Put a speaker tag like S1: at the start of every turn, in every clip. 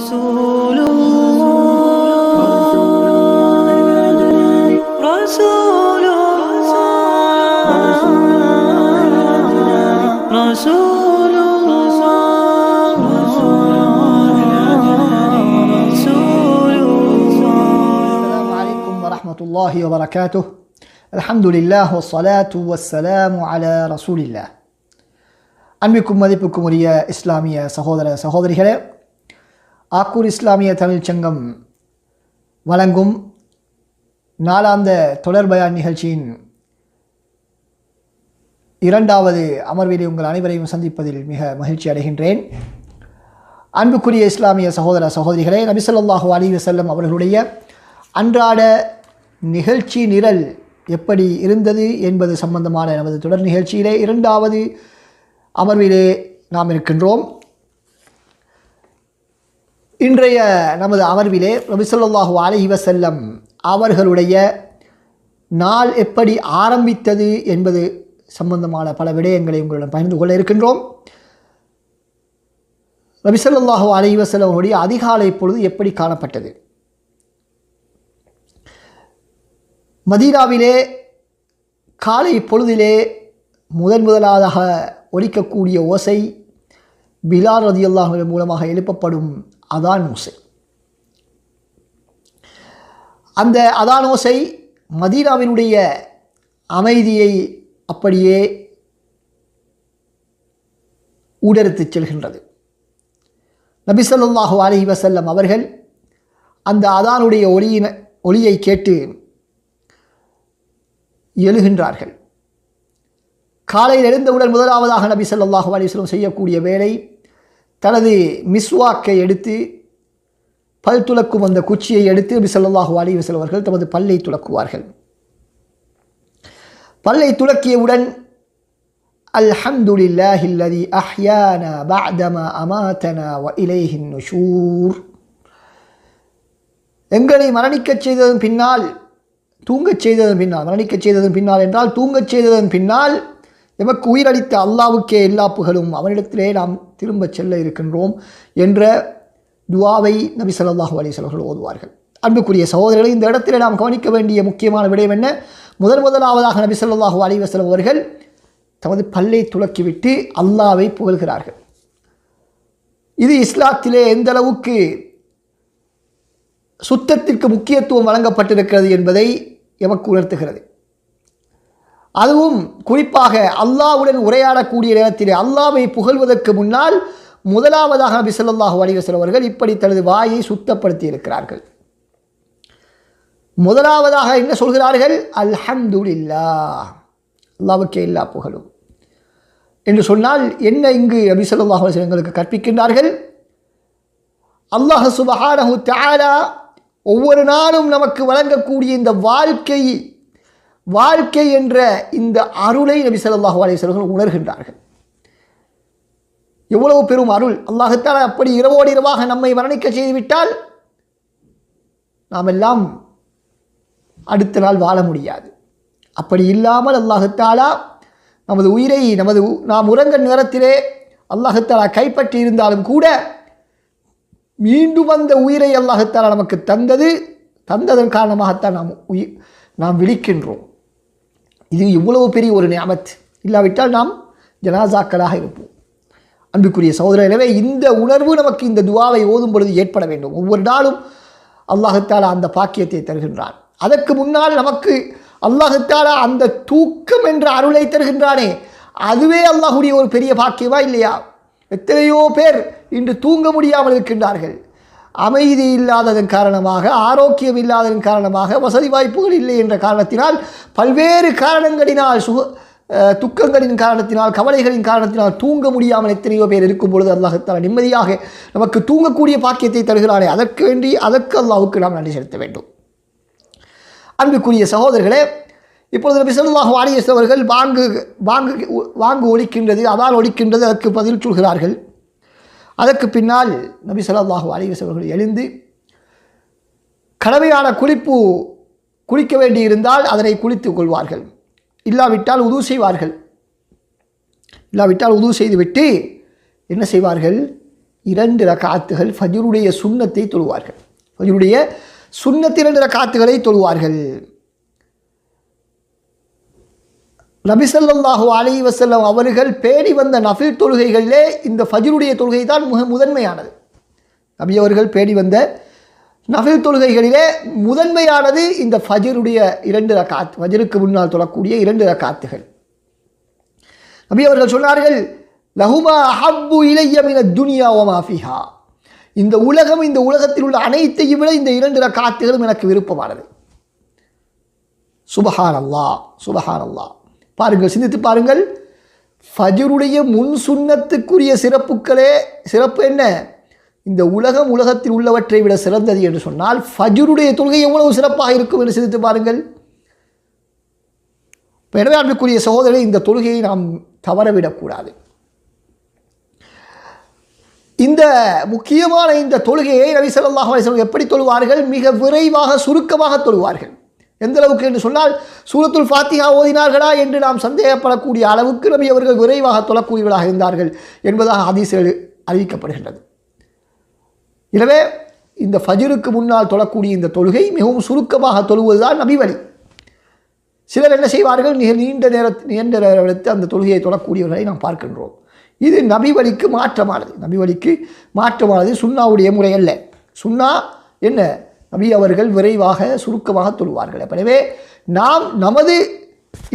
S1: رسول الله رسول الله رسول الله رسول الله.
S2: السلام عليكم ورحمة الله وبركاته. الحمد لله والصلاة والسلام على رسول الله. அன்பிற்கும் மதிப்புக்கும் உரிய இஸ்லாமிய சகோதர சகோதரிகளே, ஆக்கூர் இஸ்லாமிய தமிழ் சங்கம் வழங்கும் நாளாந்த தொடர் பயான் நிகழ்ச்சியின் இரண்டாவது அமர்விலே உங்கள் அனைவரையும் சந்திப்பதில் மிக மகிழ்ச்சி அடைகின்றேன். அன்புக்குரிய இஸ்லாமிய சகோதர சகோதரிகளே, நபி ஸல்லல்லாஹு அலைஹி வஸல்லம் அவர்களுடைய அன்றாட நிகழ்ச்சி நிரல் எப்படி இருந்தது என்பது சம்பந்தமான நமது தொடர் நிகழ்ச்சியிலே இரண்டாவது அமர்விலே நாம் இருக்கின்றோம். இன்றைய நமது அமர்விலே நபி ஸல்லல்லாஹு அலைஹி வஸல்லம் அவர்களுடைய நாள் எப்படி ஆரம்பித்தது என்பது சம்பந்தமான பல விடயங்களை உங்களிடம் பகிர்ந்து கொள்ள இருக்கின்றோம். நபி ஸல்லல்லாஹு அலைஹி வஸல்லம் அவர்களுடைய அதிகாலை பொழுது எப்படி காணப்பட்டது? மதீனாவிலே காலை பொழுதிலே முதலாவதாக ஒலிக்கக்கூடிய ஓசை பிலால் ரலியல்லாஹு அன்ஹு மூலமாக எழுப்பப்படும் அதான் ஓசை. அந்த அதான் ஓசை மதீனாவினுடைய அமைதியை அப்படியே ஊடறுத்துச் செல்கின்றது. நபி ஸல்லல்லாஹு அலைஹி வஸல்லம் அவர்கள் அந்த அதானுடைய ஒளியை கேட்டு எழுகின்றார்கள். காலையில் எழுந்தவுடன் முதலாவதாக நபி ஸல்லல்லாஹு அலைஹி வஸல்லம் செய்யக்கூடிய வேலை, தனது மிஸ்வாக்கை எடுத்து பல் துலக்கும் அந்த குச்சியை எடுத்து நபி ஸல்லல்லாஹு அலைஹி வஸல்லம் அவர்கள் தமது பல்லை துலக்குவார்கள். பல்லை துலக்கியவுடன் அல்ஹம்துலில்லாஹில்லதி அஹ்யானா பஅதமா அமாதனா வ இலைஹின் நுஷூர், எங்களை மரணிக்கச் செய்ததன் பின்னால் தூங்கச் செய்ததன் பின்னால், மரணிக்கச் செய்ததன் பின்னால் என்றால் தூங்கச் செய்ததன் பின்னால் எமக்கு உயிரளித்த அல்லாவுக்கே எல்லா புகழும், அவனிடத்திலே நாம் திரும்பச் செல்ல இருக்கின்றோம் என்ற துவாவை நபி ஸல்லல்லாஹு அலைஹி வஸல்லம் அவர்கள் ஓதுவார்கள். அன்புக்குரிய சகோதரர்களை, இந்த இடத்திலே நாம் கவனிக்க வேண்டிய முக்கியமான விடயம் என்ன? முதலாவதாக நபி ஸல்லல்லாஹு அலைஹி வஸல்லம் அவர்கள் தமது பல்லை துலக்கிவிட்டு அல்லாவை புகழ்கிறார்கள். இது இஸ்லாத்திலே எந்த அளவுக்கு சுத்தத்திற்கு முக்கியத்துவம் வழங்கப்பட்டிருக்கிறது என்பதை எமக்கு உணர்த்துகிறது. அதுவும் குறிப்பாக அல்லாஹ்வுடன் உரையாடக்கூடிய நேரத்திலே அல்லாஹ்வை புகழ்வதற்கு முன்னால் முதலாவதாக நபி ஸல்லல்லாஹு அலைஹி வஸல்லம் அவர்கள் இப்படி தனது வாயை சுத்தப்படுத்தி இருக்கிறார்கள். முதலாவதாக என்ன சொல்கிறார்கள்? அல்ஹம்துலில்லாஹ், அல்லாஹ்வுக்கே எல்லா புகழும் என்று சொன்னால் என்ன இங்கு நபி ஸல்லல்லாஹு அலைஹி வஸல்லம் எங்களுக்கு கற்பிக்கின்றார்கள்? அல்லாஹ் சுப்ஹானஹு தஆலா ஒவ்வொரு நாளும் நமக்கு வழங்கக்கூடிய இந்த வாழ்க்கை என்ற இந்த அருளை நபி ஸல்லல்லாஹு அலைஹி வஸல்லம் உணர்கின்றார்கள். எவ்வளவு பெரும் அருள்! அல்லாஹ் தஆலா அப்படி இரவோடு இரவாக நம்மை மரணிக்க செய்துவிட்டால் நாம் எல்லாம் அடுத்த நாள் வாழ முடியாது. அப்படி இல்லாமல் அல்லாஹ் தஆலா நமது உயிரை நாம் உறங்க நேரத்திலே அல்லாஹ் தஆலா கைப்பற்றி இருந்தாலும் கூட மீண்டும் அந்த உயிரை அல்லாஹ் தஆலா நமக்கு தந்ததன் காரணமாகத்தான் நாம் விழிக்கின்றோம். இது இவ்வளவு பெரிய ஒரு நிஅமத். இல்லாவிட்டால் நாம் ஜனாசாக்களாக இருப்போம். அன்புக்குரிய சகோதரர், எனவே இந்த உணர்வு நமக்கு இந்த துவாவை ஓதும் பொழுது ஏற்பட வேண்டும். ஒவ்வொரு நாளும் அல்லாஹ் தஆலா அந்த பாக்கியத்தை தருகின்றான். அதற்கு முன்னால் நமக்கு அல்லாஹ் தஆலா அந்த தூக்கம் என்ற அருளை தருகின்றானே, அதுவே அல்லாஹ்வுடைய ஒரு பெரிய பாக்கியமா இல்லையா? எத்தனையோ பேர் இன்று தூங்க முடியாமல் இருக்கின்றார்கள். அமைதி இல்லாததன் காரணமாக, ஆரோக்கியம் இல்லாததன் காரணமாக, வசதி வாய்ப்புகள் இல்லை என்ற காரணத்தினால், பல்வேறு காரணங்களினால், துக்கங்களின் காரணத்தினால், கவலைகளின் காரணத்தினால் தூங்க முடியாமல் எத்தனையோ பேர் இருக்கும் பொழுது அல்லாஹ் தஆலா நிம்மதியாக நமக்கு தூங்கக்கூடிய பாக்கியத்தை தருகிறானே, அதற்கு அல்லாஹ்வுக்கு நாம் நன்றி செலுத்த வேண்டும். அன்புக்குரிய சகோதரர்களே, இப்பொழுது நபி ஸல்லல்லாஹு அலைஹி வஸல்லம் அவர்கள் வாங்கு ஒலிக்கின்றது, அதான் ஒலிக்கின்றது, அதற்கு பதில் சொல்கிறார்கள். அதற்கு பின்னால் நபி ஸல்லல்லாஹு அலைஹி வஸல்லம் அவர்கள் எழுந்து கடமையான குளிக்க வேண்டியிருந்தால் அதனை குளித்துக் கொள்வார்கள். இல்லாவிட்டால் உது செய்வார்கள். இல்லாவிட்டால் உது செய்துவிட்டு என்ன செய்வார்கள்? 2 ரக்காத்துகள் ஃபஜ்ருடைய சுன்னத்தை தொழுவார்கள். ஃபஜ்ருடைய சுன்னத் 2 ரக்காத்துகளை தொழுவார்கள். நபி ஸல்லல்லாஹு அலைஹி வஸல்லம் அவர்கள் பேணி வந்த நஃபில் தொழுகைகளிலே இந்த ஃபஜ்ருடைய தொழுகை தான் முதன்மையானது. நபி அவர்கள் பேணி வந்த நஃபில் தொழுகைகளிலே முதன்மையானது இந்த ஃபஜ்ருடைய 2 ரக்காத், ஃபஜ்ருக்கு முன்னால் தொழக்கூடிய 2 ரக்காத்துகள். நபி அவர்கள் சொன்னார்கள், லஹுமா அஹப்பு இலைய மின துன்யா வமா ஃபிஹா, இந்த உலகம், இந்த உலகத்தில் உள்ள அனைத்தையும் விட இந்த 2 ரக்காத்துகளும் எனக்கு விருப்பமானது. சுபஹானல்லாஹ், சுபஹானல்லாஹ். பாருங்கள், சிந்தித்து பாருங்கள். ஃபஜ்ருடைய முன் சுன்னத்துக்குரிய சிறப்பு என்ன? இந்த உலகத்தில் உள்ளவற்றை விட சிறந்தது என்று சொன்னால் ஃபஜ்ருடைய தொழுகை எவ்வளவு சிறப்பாக இருக்கும் என்று சிந்தித்து பாருங்கள். எனவே அன்புக்குரிய சகோதரரை, இந்த தொழுகையை நாம் தவறவிடக்கூடாது. இந்த முக்கியமான இந்த தொழுகையை நபி ஸல்லல்லாஹு அலைஹி வஸல்லம் எப்படி தொழுவார்கள்? மிக விரைவாக, சுருக்கமாக தொழுவார்கள். எந்த அளவுக்கு என்று சொன்னால், சூரத்துல் ஃபாத்திஹா ஓதினார்களா என்று நாம் சந்தேகப்படக்கூடிய அளவுக்கு நபி அவர்கள் விரைவாக தொழக்கூடியவர்களாக இருந்தார்கள் என்பதாக ஹதீஸில் அறிவிக்கப்படுகின்றது. எனவே இந்த ஃபஜ்ருக்கு முன்னால் தொழக்கூடிய இந்த தொழுகை மிகவும் சுருக்கமாக தொழுவதுதான் நபி வழி. சிலர் என்ன செய்வார்கள்? நீண்ட நேரம் எடுத்து அந்த தொழுகையை தொழக்கூடியவர்களை நாம் பார்க்கின்றோம். இது நபி வழிக்கு மாற்றமானது. நபி வழிக்கு மாற்றமானது சுன்னாவுடைய முறை அல்ல. சுன்னா என்ன? நபி அவர்கள் விரைவாக, சுருக்கமாக தொழுவார்கள். எனவே நாம் நமது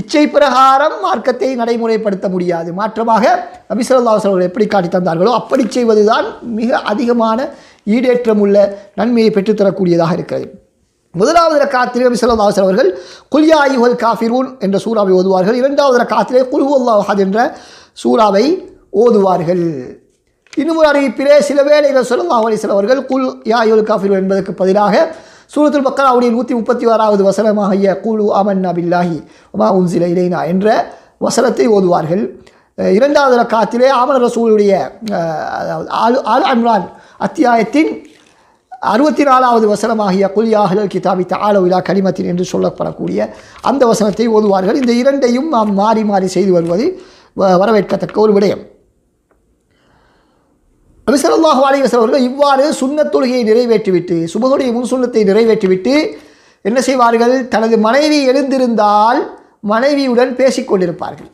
S2: இச்சை பிரகாரம் மார்க்கத்தை நடைமுறைப்படுத்த முடியாது. மாற்றமாக நபி ஸல்லல்லாஹு அலைஹி வஸல்லம் எப்படி காட்டி தந்தார்களோ அப்படி செய்வதுதான் மிக அதிகமான ஈடேற்றமுள்ள நன்மையை பெற்றுத்தரக்கூடியதாக இருக்கிறது. முதலாவது ரக்காத்திலே நபி ஸல்லல்லாஹு அலைஹி வஸல்லம் அவர்கள் குல் யா அய்யுஹல் காஃபிரூன் என்ற சூறாவை ஓதுவார்கள். இரண்டாவது ரக்காத்திலே குல் ஹுவல்லாஹு அஹத் என்ற சூறாவை ஓதுவார்கள். இன்னும் ஒரு அறிவிப்பிலே சில வேளையில் ஸல்லல்லாஹு அலைஹி வஸல்லம் அவர்கள் குல் யா அய்யுஹல் காஃபிரூன் என்பதற்கு பதிலாக சூரத்துல் பக்கராவுடைய 136வது வசனமாக குலு ஆமன்னா பில்லாஹி வமா உன்ஸில இலைனா என்ற வசனத்தை ஓதுவார்கள். இரண்டாவது ரக்காத்திலே ஆமன ரசூலுடைய ஆல் இம்ரான் அத்தியாயத்தின் 64வது வசனமாகிய குல் யா அஹ்லல் கிதாபி தஆலவு இலா கலிமத்தின் என்று சொல்லப்படக்கூடிய அந்த வசனத்தை ஓதுவார்கள். இந்த இரண்டையும் நாம் மாறி மாறி செய்து வருவது வரவேற்கத்தக்க ஒரு விடயம். நபி ஸல்லல்லாஹு அலைஹி வஸல்லம் அவர்கள் இவ்வாறு சுன்னத் தொழுகையை நிறைவேற்றிவிட்டு, சுபஹுடைய முன் சுன்னத்தை நிறைவேற்றிவிட்டு என்ன செய்வார்கள்? தனது மனைவி எழுந்திருந்தால் மனைவியுடன் பேசிக்கொண்டிருப்பார்கள்.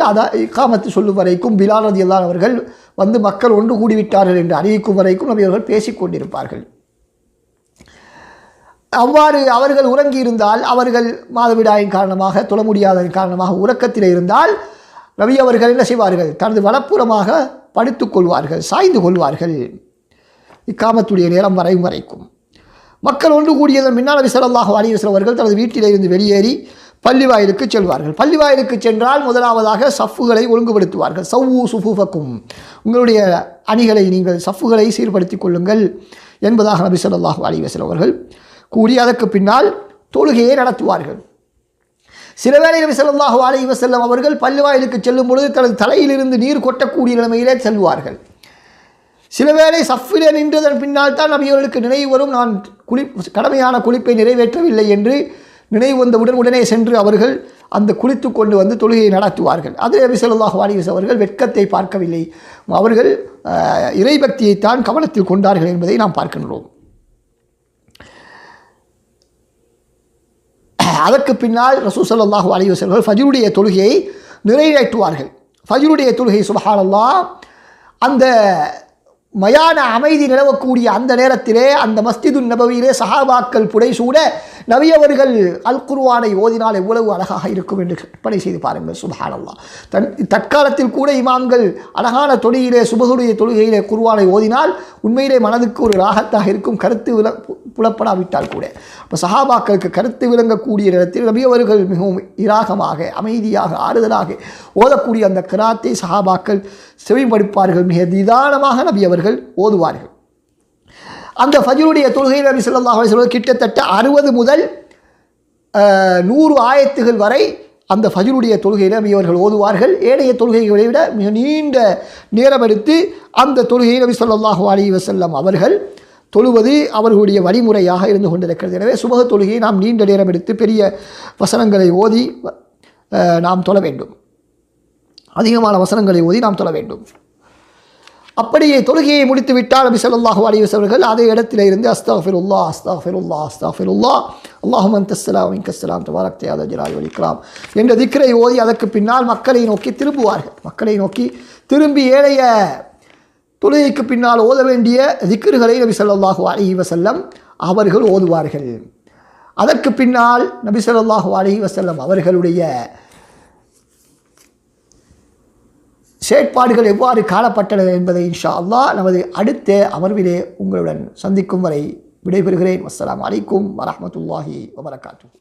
S2: அதான் இகாமத்து சொல்லும் வரைக்கும், பிலால் ரலியல்லாஹு அன்ஹு அவர்கள் வந்து மக்கள் ஒன்று கூடிவிட்டார்கள் என்று அறிவிக்கும் வரைக்கும் நபி அவர்கள் பேசிக்கொண்டிருப்பார்கள். அவ்வாறு அவர்கள் உறங்கியிருந்தால், அவர்கள் மாதவிடாயின் காரணமாக, தொழ முடியாததன் காரணமாக உறக்கத்தில் இருந்தால் நபி அவர்கள் என்ன செய்வார்கள்? தனது வலப்புறமாக படுத்துக் கொள்வார்கள், சாய்ந்து கொள்வார்கள் இக்காமத்துடைய நேரம் வரைக்கும். மக்கள் ஒன்று கூடியதன் பின்னால் நபி ஸல்லல்லாஹு அலைஹி வஸல்லம் அவர்கள் தனது வீட்டிலிருந்து வெளியேறி பள்ளிவாயிலுக்கு செல்வார்கள். பள்ளிவாயிலுக்கு சென்றால் முதலாவதாக சஃப்புகளை ஒழுங்குபடுத்துவார்கள். சவ்வு சுஃபூஃபக்கும், உங்களுடைய அணிகளை நீங்கள் சஃப்புகளை சீர்படுத்திக் கொள்ளுங்கள் என்பதாக நபி ஸல்லல்லாஹு அலைஹி வஸல்லம் அவர்கள் கூறி அதற்கு பின்னால் தொழுகையை நடத்துவார்கள். சில வேளை நபி ஸல்லல்லாஹு அலைஹி வஸல்லம் அவர்கள் பள்ளிவாயிலுக்கு செல்லும் பொழுது தனது தலையிலிருந்து நீர் கொட்டக்கூடிய நிலைமையிலே செல்வார்கள். சில வேளை சஃபிலே நின்றதன் பின்னால் தான் நபி அவர்களுக்கு நினைவு வரும், நான் கடமையான குளிப்பை நிறைவேற்றவில்லை என்று நினைவு வந்தவுடன் உடனே சென்று அவர்கள் அந்த குளித்து கொண்டு வந்து தொழுகையை நடத்துவார்கள். அதில் நபி ஸல்லல்லாஹு அலைஹி வஸல்லம் அவர்கள் வெட்கத்தை பார்க்கவில்லை, அவர்கள் இறைபக்தியைத்தான் கவனத்தில் கொண்டார்கள் என்பதை நாம் பார்க்கின்றோம். அதற்கு பின்னால் ரசூல் ஸல்லல்லாஹு அலைஹி வஸல்லம் ஃபஜ்ருடைய தொழுகையை நிறைவேற்றுவார்கள். ஃபஜ்ருடைய தொழுகை சுப்ஹானல்லாஹ், அந்த மயான அமைதி நிலவக்கூடிய அந்த நேரத்திலே அந்த மஸ்ஜிது நபவியிலே சஹாபாக்கள் புடைசூட நபி அவர்கள் அல் குர்ஆனை ஓதினால் எவ்வளவு அழகாக இருக்கும் என்று கற்பனை செய்து பாருங்கள். சுப்ஹானல்லாஹ், தற்காலத்தில் கூட இமாம்கள் அழகான தொழுகையிலே, சுபஹுடைய தொழுகையிலே குர்ஆனை ஓதினால் உண்மையிலே மனதுக்கு ஒரு ராகத்தாக இருக்கும், கருத்து புலப்படாவிட்டால் கூட. இப்போ சஹாபாக்களுக்கு கருத்து விளங்கக்கூடிய நேரத்தில் நபி அவர்கள் மிகவும் இராகமாக, அமைதியாக, ஆறுதலாக ஓதக்கூடிய அந்த கிராத்தை சஹாபாக்கள் செவிமடுப்பார்கள். மிக நிதானமாக நபி அவர்கள் ஓதுவார்கள். அந்த ஃபஜ்ருடைய தொழுகை நபி ஸல்லல்லாஹு அலைஹி வஸல்லம் கிட்டத்தட்ட 60 முதல் 100 ஆயத்துகள் வரை அந்த ஃபஜ்ருடைய தொழுகையில் நபி அவர்கள் ஓதுவார்கள். ஏனைய தொழுகைகளை விட மிக நீண்ட நேரம் எடுத்து அந்த தொழுகையை நபி ஸல்லல்லாஹு அலைஹி வஸல்லம் அவர்கள் தொழுவது அவர்களுடைய வழிமுறையாக இருந்து கொண்டிருக்கிறது. எனவே சுபஹ தொழுகையை நாம் நீண்ட நேரம் எடுத்து பெரிய வசனங்களை ஓதி நாம் தொழ வேண்டும், அதிகமான வசனங்களை ஓதி நாம் தொழ வேண்டும். அப்படியே தொழுகையை முடித்து விட்டால் நபி ஸல்லல்லாஹு அலைஹி வஸல்லம் அவர்கள் அதே இடத்திலே இருந்து அஸ்தக்ஃபிருல்லாஹ் அஸ்தக்ஃபிருல்லாஹ் அஸ்தக்ஃபிருல்லாஹ் அல்லாஹும்ம அன்தஸ்ஸலாம் மின்கஸ்ஸலாம் தபாரக்த யா தல் ஜலாலி வல் இக்ராம் என்ற திக்ரை ஓதி அதற்கு பின்னால் மக்களை நோக்கி திரும்புவார்கள். மக்களை நோக்கி திரும்பி ஏழைய தொழுகைக்கு பின்னால் ஓத வேண்டிய திக்ருகளை நபி ஸல்லல்லாஹு அலைஹி வஸல்லம் அவர்கள் ஓதுவார்கள். அதற்கு பின்னால் நபி ஸல்லல்லாஹு அலைஹி வஸல்லம் அவர்களுடைய செயற்பாடுகள் எவ்வாறு காணப்பட்டன என்பதை இன்ஷா அல்லாஹ் நமது அடுத்த அமர்விலே உங்களுடன் சந்திக்கும் வரை விடைபெறுகிறேன். அஸ்ஸலாமு அலைக்கும் வரஹ்மத்துல்லாஹி வபரகாத்துஹு.